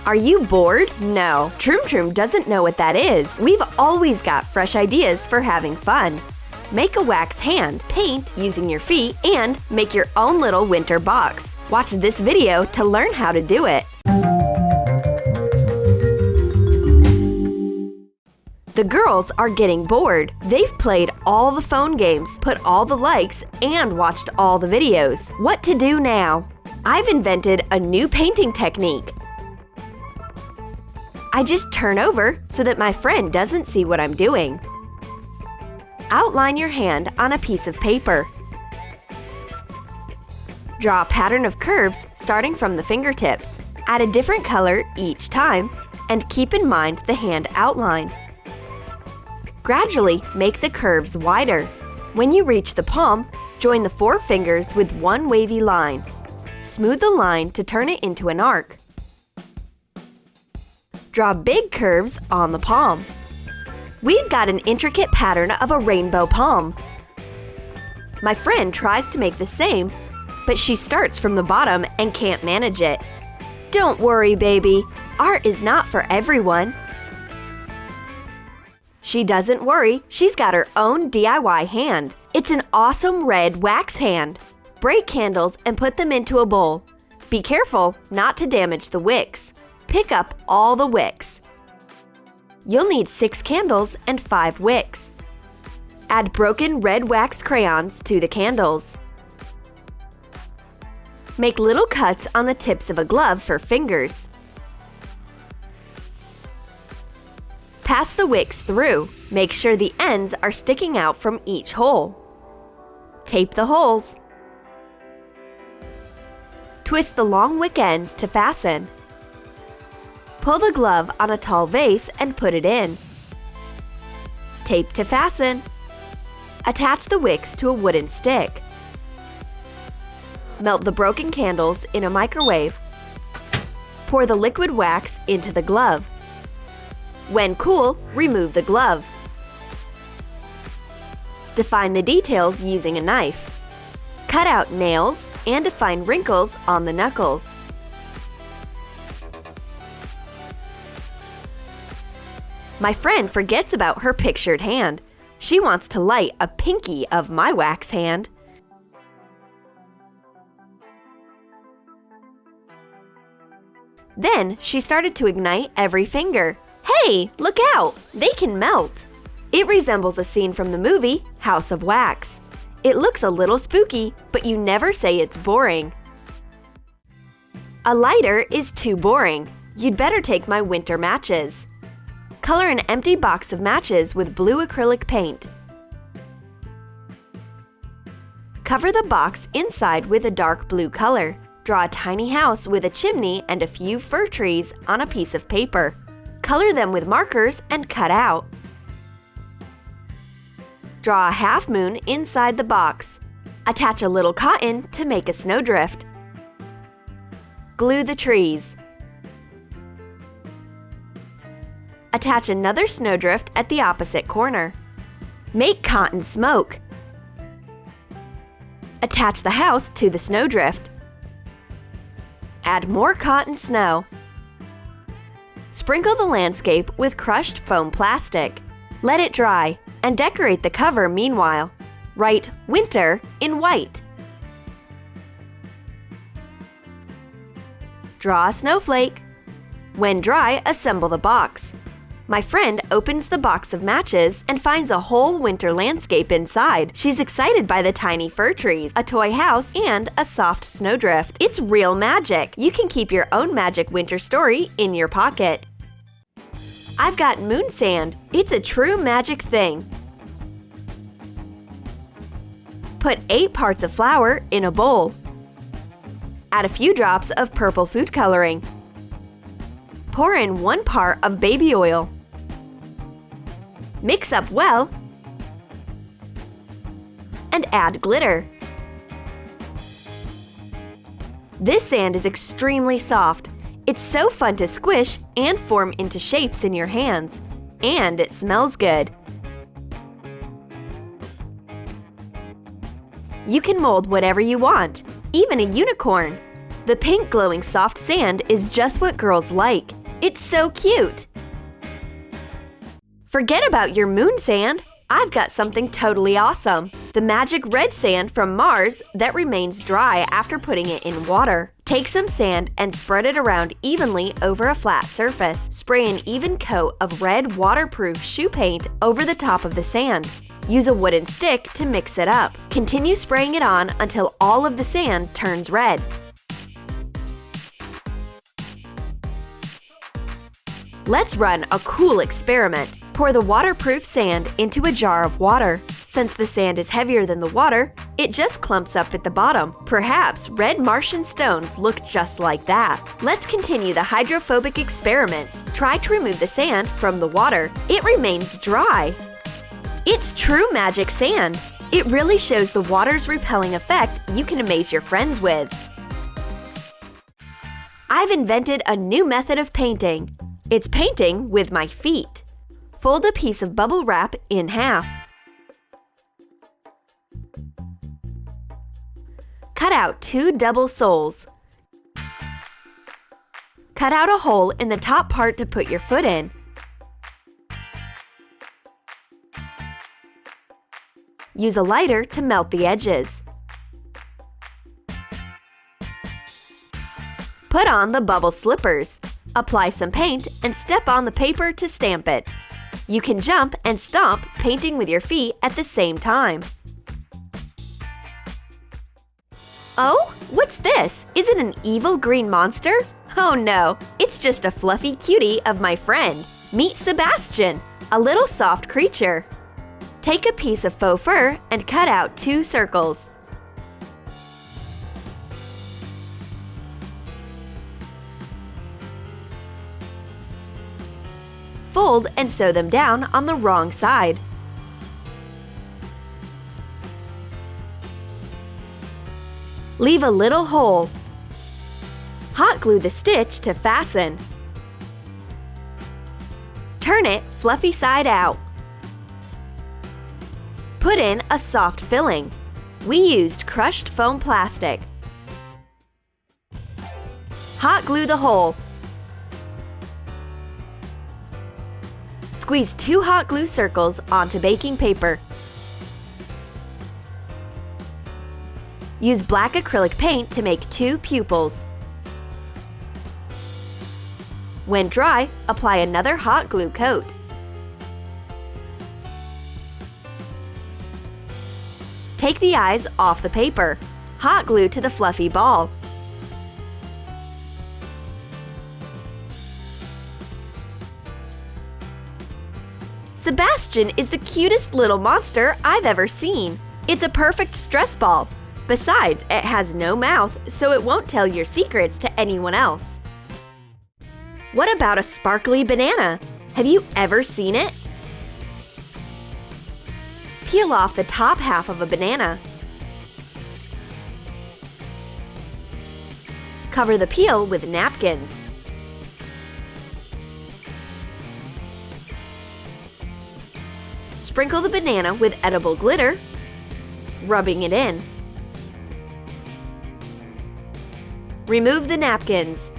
Are you bored? No, Troom Troom doesn't know what that is. We've always got fresh ideas for having fun. Make a wax hand, paint using your feet, and make your own little winter box. Watch this video to learn how to do it. The girls are getting bored. They've played all the phone games, put all the likes, and watched all the videos. What to do now? I've invented a new painting technique. I just turn over so that my friend doesn't see what I'm doing. Outline your hand on a piece of paper. Draw a pattern of curves starting from the fingertips. Add a different color each time, and keep in mind the hand outline. Gradually make the curves wider. When you reach the palm, join the 4 fingers with one wavy line. Smooth the line to turn it into an arc. Draw big curves on the palm. We've got an intricate pattern of a rainbow palm. My friend tries to make the same, but she starts from the bottom and can't manage it. Don't worry, baby. Art is not for everyone. She doesn't worry. She's got her own DIY hand. It's an awesome red wax hand. Break candles and put them into a bowl. Be careful not to damage the wicks. Pick up all the wicks. You'll need 6 candles and 5 wicks. Add broken red wax crayons to the candles. Make little cuts on the tips of a glove for fingers. Pass the wicks through. Make sure the ends are sticking out from each hole. Tape the holes. Twist the long wick ends to fasten. Pull the glove on a tall vase and put it in. Tape to fasten. Attach the wicks to a wooden stick. Melt the broken candles in a microwave. Pour the liquid wax into the glove. When cool, remove the glove. Define the details using a knife. Cut out nails and define wrinkles on the knuckles. My friend forgets about her pictured hand. She wants to light a pinky of my wax hand. Then she started to ignite every finger. Hey, look out! They can melt! It resembles a scene from the movie House of Wax. It looks a little spooky, but you never say it's boring. A lighter is too boring. You'd better take my winter matches. Color an empty box of matches with blue acrylic paint. Cover the box inside with a dark blue color. Draw a tiny house with a chimney and a few fir trees on a piece of paper. Color them with markers and cut out. Draw a half moon inside the box. Attach a little cotton to make a snowdrift. Glue the trees. Attach another snowdrift at the opposite corner. Make cotton smoke. Attach the house to the snowdrift. Add more cotton snow. Sprinkle the landscape with crushed foam plastic. Let it dry and decorate the cover meanwhile. Write winter in white. Draw a snowflake. When dry, assemble the box. My friend opens the box of matches and finds a whole winter landscape inside. She's excited by the tiny fir trees, a toy house, and a soft snowdrift. It's real magic. You can keep your own magic winter story in your pocket. I've got moon sand. It's a true magic thing. Put 8 parts of flour in a bowl. Add a few drops of purple food coloring. Pour in 1 part of baby oil. Mix up well and add glitter. This sand is extremely soft. It's so fun to squish and form into shapes in your hands. And it smells good. You can mold whatever you want, even a unicorn. The pink glowing soft sand is just what girls like. It's so cute! Forget about your moon sand! I've got something totally awesome! The magic red sand from Mars that remains dry after putting it in water. Take some sand and spread it around evenly over a flat surface. Spray an even coat of red waterproof shoe paint over the top of the sand. Use a wooden stick to mix it up. Continue spraying it on until all of the sand turns red. Let's run a cool experiment. Pour the waterproof sand into a jar of water. Since the sand is heavier than the water, it just clumps up at the bottom. Perhaps red Martian stones look just like that. Let's continue the hydrophobic experiments. Try to remove the sand from the water. It remains dry. It's true magic sand. It really shows the water's repelling effect you can amaze your friends with. I've invented a new method of painting. It's painting with my feet. Fold a piece of bubble wrap in half. Cut out 2 double soles. Cut out a hole in the top part to put your foot in. Use a lighter to melt the edges. Put on the bubble slippers. Apply some paint and step on the paper to stamp it. You can jump and stomp painting with your feet at the same time. Oh, what's this? Is it an evil green monster? Oh no, it's just a fluffy cutie of my friend. Meet Sebastian, a little soft creature. Take a piece of faux fur and cut out 2 circles. Fold and sew them down on the wrong side. Leave a little hole. Hot glue the stitch to fasten. Turn it fluffy side out. Put in a soft filling. We used crushed foam plastic. Hot glue the hole. Squeeze 2 hot glue circles onto baking paper. Use black acrylic paint to make 2 pupils. When dry, apply another hot glue coat. Take the eyes off the paper. Hot glue to the fluffy ball. Sebastian is the cutest little monster I've ever seen. It's a perfect stress ball. Besides, it has no mouth, so it won't tell your secrets to anyone else. What about a sparkly banana? Have you ever seen it? Peel off the top half of a banana. Cover the peel with napkins. Sprinkle the banana with edible glitter, rubbing it in. Remove the napkins.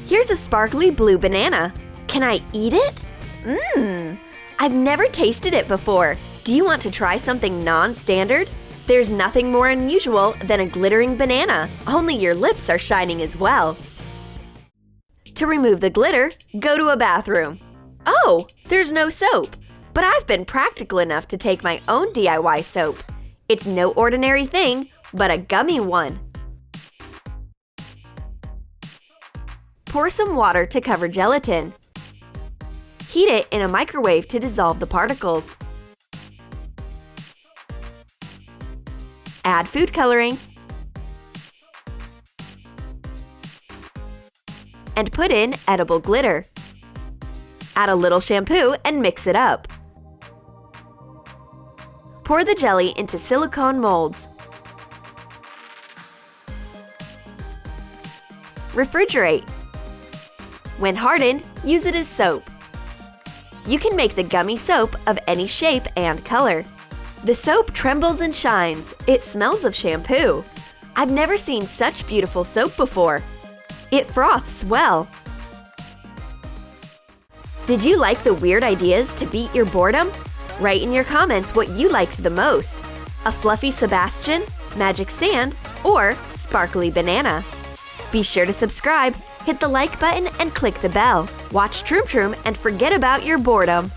Here's a sparkly blue banana. Can I eat it? I've never tasted it before. Do you want to try something non-standard? There's nothing more unusual than a glittering banana, only your lips are shining as well. To remove the glitter, go to a bathroom. Oh, there's no soap, but I've been practical enough to take my own DIY soap. It's no ordinary thing, but a gummy one. Pour some water to cover gelatin. Heat it in a microwave to dissolve the particles. Add food coloring. And put in edible glitter. Add a little shampoo and mix it up. Pour the jelly into silicone molds. Refrigerate. When hardened, use it as soap. You can make the gummy soap of any shape and color. The soap trembles and shines. It smells of shampoo. I've never seen such beautiful soap before. It froths well. Did you like the weird ideas to beat your boredom? Write in your comments what you liked the most. A fluffy Sebastian, magic sand, or sparkly banana. Be sure to subscribe, hit the like button, and click the bell. Watch Troom Troom and forget about your boredom.